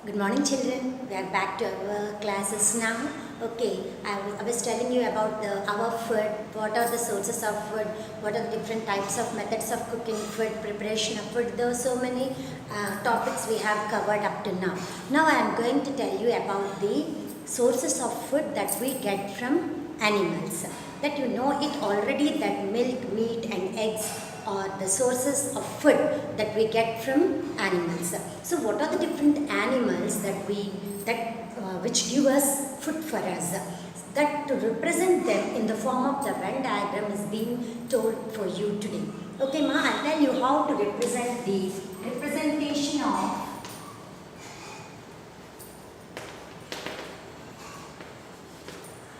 Good morning, children. We are back to our classes now. Okay, I was telling you about our food. What are the sources of food? What are the different types of methods of cooking food, preparation of food? There are so many topics we have covered up to now. Now I am going to tell you about the sources of food that we get from animals. That you know it already that milk, meat, and eggs are the sources of food that we get from animals. So what are the different animals which give us food for us? That to represent them in the form of the Venn diagram is being told for you today. Okay, ma, I'll tell you how to represent the representation of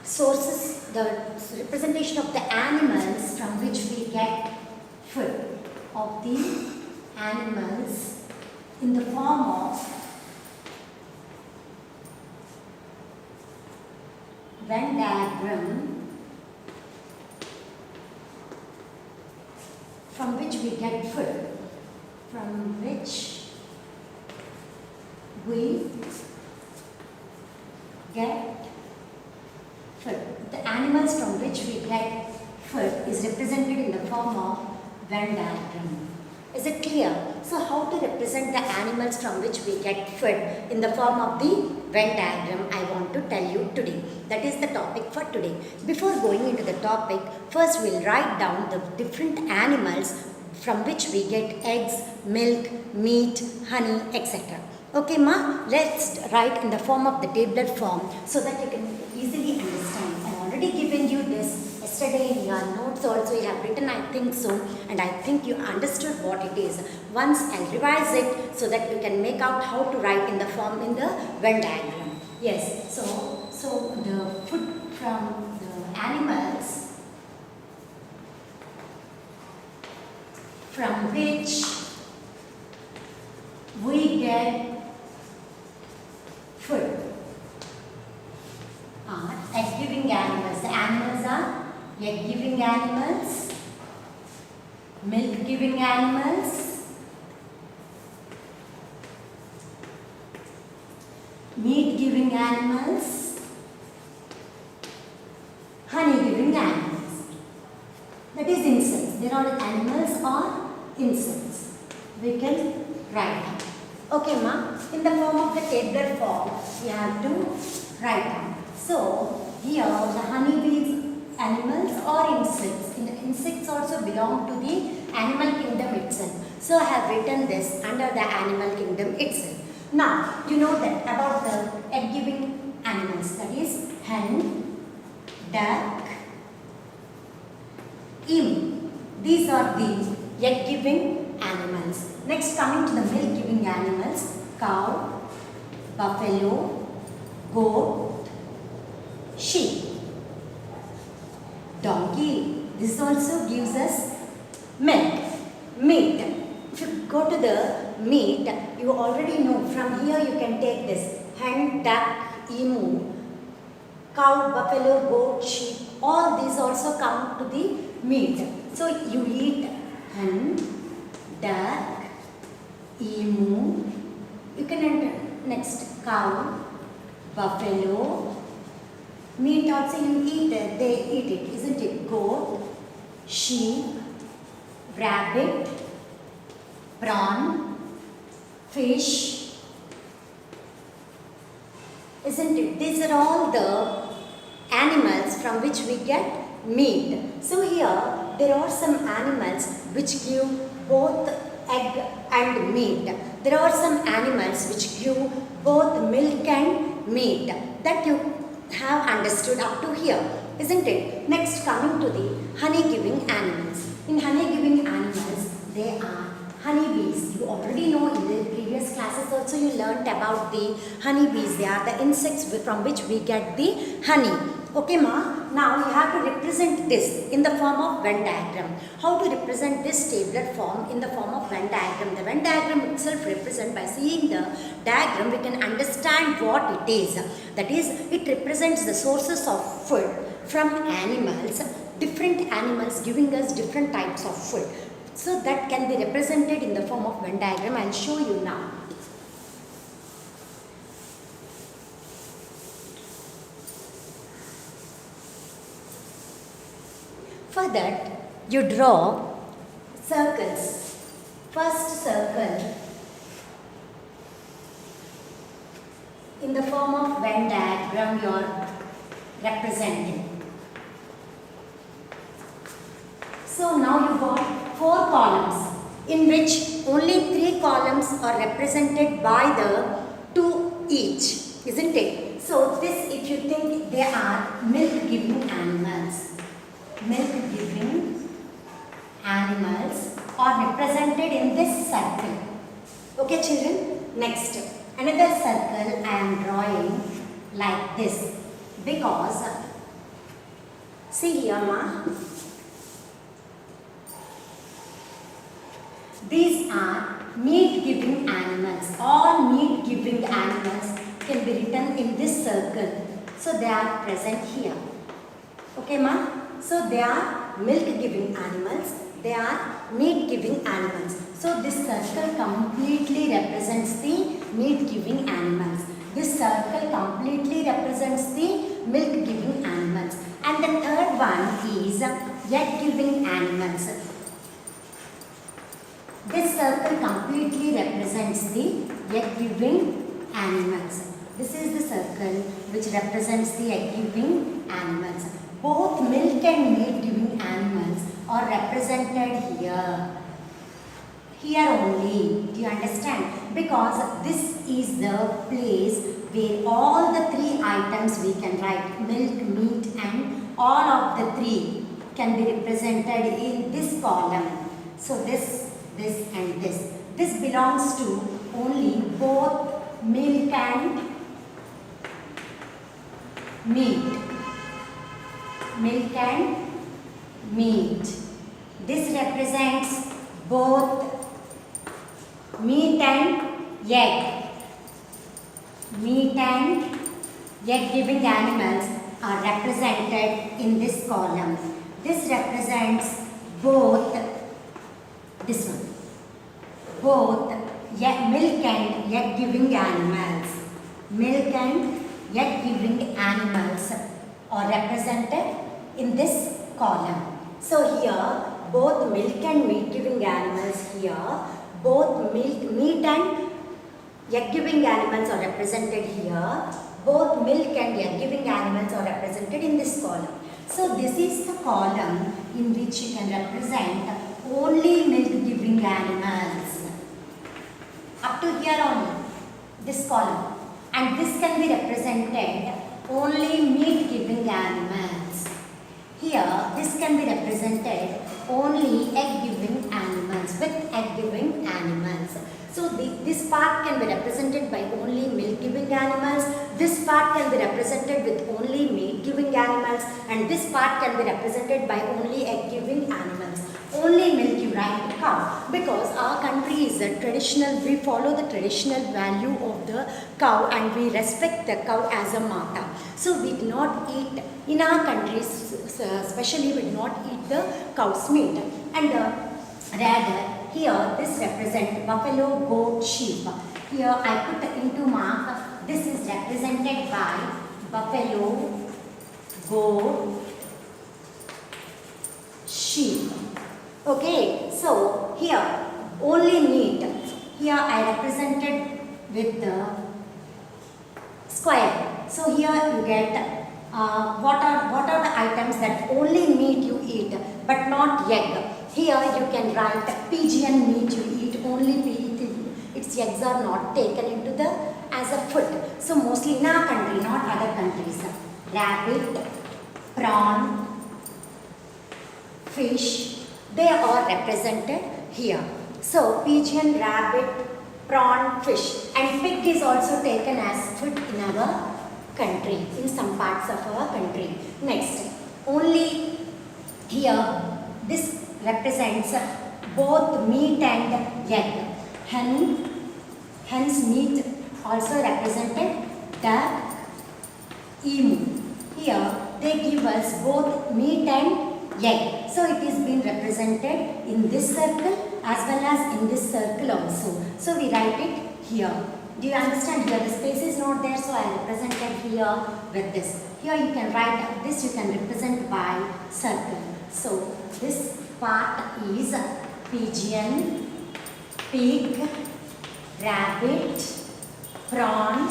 sources, the representation of the animals from which we get food of the animals in the form of Venn diagram from which we get food, from which we get food. The animals from which we get food is represented in the form of Venn diagram. Is it clear? So how to represent the animals from which we get food in the form of the Venn diagram I want to tell you today. That is the topic for today. Before going into the topic, first we'll write down the different animals from which we get eggs, milk, meat, honey, etc. Okay, ma? Let's write in the form of the tabular form so that you can easily understand. I have already given you this yesterday in your notes also. You have written, I think so, and I think you understood what it is. Once I'll revise it so that you can make out how to write in the form in the Venn diagram. Yes, so the food from the animals from which we get food are egg-giving animals. The animals are egg-giving animals, milk-giving animals, meat-giving animals, honey-giving animals. That is insects. They are not animals or insects. We can write down. Okay, ma? In the form of the tabular form, we have to write down. So, here the honeybees animals or insects. Insects also belong to the animal kingdom itself. So, I have written this under the animal kingdom itself. Now, you know that about the egg-giving animals. That is hen, duck, emu. These are the egg-giving animals. Next, coming to the milk-giving animals, cow, buffalo, goat, sheep, donkey. This also gives us milk, meat. If you go to the meat, you already know from here you can take this hen, duck, emu, cow, buffalo, goat, sheep. All these also come to the meat. So you eat hen, duck, emu. You can enter next cow, buffalo. Meat also you eat it, they eat it, isn't it? Goat, sheep, rabbit, prawn, fish, isn't it? These are all the animals from which we get meat. So here there are some animals which give both egg and meat. There are some animals which give both milk and meat. That you have understood up to here, isn't it? Next, coming to the honey-giving animals. In honey-giving animals, they are honeybees. You already know in the previous classes also you learnt about the honeybees. They are the insects from which we get the honey. Okay, ma? Now you have to represent this in the form of Venn diagram. How to represent this tabular form in the form of Venn diagram? The Venn diagram itself represents, by seeing the diagram, we can understand what it is. That is, it represents the sources of food from animals, different animals giving us different types of food. So that can be represented in the form of Venn diagram. I will show you now. For that, you draw circles. First circle in the form of Venn diagram you are representing. So now you got 4 columns in which only 3 columns are represented by the 2 each, isn't it? So this, if you think, they are milk-giving animals. Milk-giving animals are represented in this circle. Okay children? Next, another circle I am drawing like this because, see here ma, these are meat-giving animals. All meat-giving animals can be written in this circle. So they are present here. Okay ma? So they are milk-giving animals. They are meat-giving animals. So this circle completely represents the meat-giving animals. This circle completely represents the milk-giving animals. And the third one is egg-giving animals. This circle completely represents the egg-giving animals. This is the circle which represents the egg-giving animals. Both milk and meat-giving animals are represented here. Here only. Do you understand? Because this is the place where all the 3 items we can write, milk, meat and all of the 3 can be represented in this column. So this and this. This belongs to only both milk and meat. Milk and meat. This represents both meat and egg. Meat and egg giving animals are represented in this column. This represents both this one. Both milk and egg giving animals. Milk and egg giving animals are represented in this column. So here both milk and meat giving animals here, both meat and egg giving animals are represented here, both milk and egg giving animals are represented in this column. So this is the column in which you can represent only milk giving animals. Up to here only, this column. And this can be represented only meat giving animals. Here, this can be represented only egg giving animals with egg giving animals. So this part can be represented by only milk giving animals, this part can be represented with only meat giving animals, and this part can be represented by only egg giving animals. Only milk you write cow, because our country is a traditional, we follow the traditional value of the cow and we respect the cow as a mata. So we do not eat, in our countries especially we do not eat the cow's meat. And rather here this represents buffalo, goat, sheep. Here I put into mark, this is represented by buffalo, goat, sheep. Okay, so here only meat. Here I represented with the square. So here you get what are the items that only meat you eat but not egg. Here you can write pigeon meat you eat, only its eggs are not taken into the as a food. So mostly in our country, not other countries. Rabbit, prawn, fish, they are represented here. So pigeon, rabbit, prawn, fish, and pig is also taken as food in our country, in some parts of our country. Next, only here this represents both meat and egg. Hence meat also represented the emu. Here they give us both meat and egg. So it is being represented in this circle as well as in this circle also. So we write it here. Do you understand? Here the space is not there, so I represented here with this. Here you can write this, you can represent by circle. So this part is pigeon, pig, rabbit, prawn,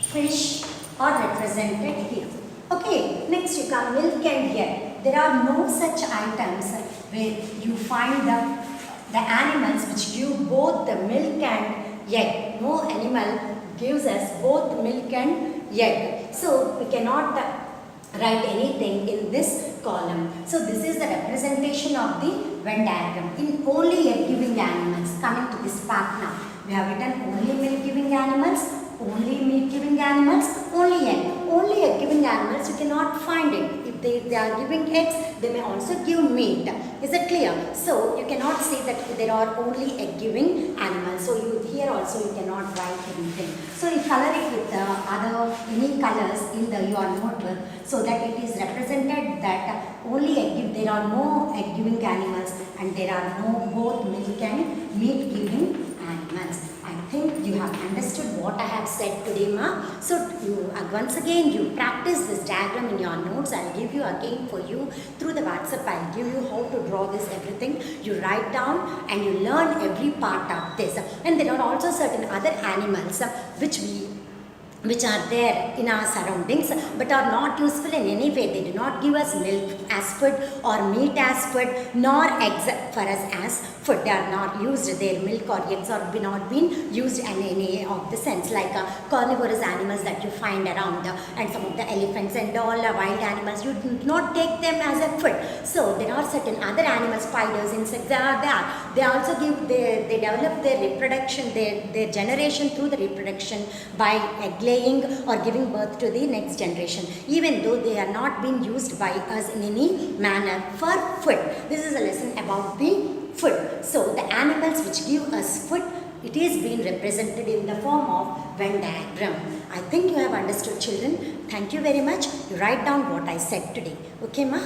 fish are represented here. Okay, next you come milk and egg. There are no such items where you find the animals which give both the milk and egg. No animal gives us both milk and egg. So we cannot write anything in this column. So this is the representation of the Venn diagram in only egg giving animals. Coming to this part now, we have written only milk giving animals, only meat giving animals, only egg. Only egg giving animals you cannot find it. If they are giving eggs, they may also give meat. Is it clear? So you cannot say that there are only egg giving animals. So you here also you cannot write anything. So you color it with any colors in your notebook so that it is represented that only there are no egg giving animals and there are no both milk and meat giving animals. I think you have understood what I have said today, ma. So you once again you practice this diagram in your notes. I'll give you again for you through the WhatsApp. I'll give you how to draw this everything. You write down and you learn every part of this. And there are also certain other animals which are there in our surroundings but are not useful in any way. They do not give us milk as food or meat as food nor eggs for us as food. They are not used. Their milk or eggs are not been used in any of the sense, like carnivorous animals that you find around and some of the elephants and all wild animals, you do not take them as a food. So there are certain other animals, spiders, insects, they are there. They also give, they develop their reproduction, their generation through the reproduction by egg laying or giving birth to the next generation, even though they are not being used by us in any manner for food. This is a lesson about the food. So the animals which give us food, it is being represented in the form of Venn diagram. I think you have understood, children. Thank you very much. You write down what I said today. Okay, ma?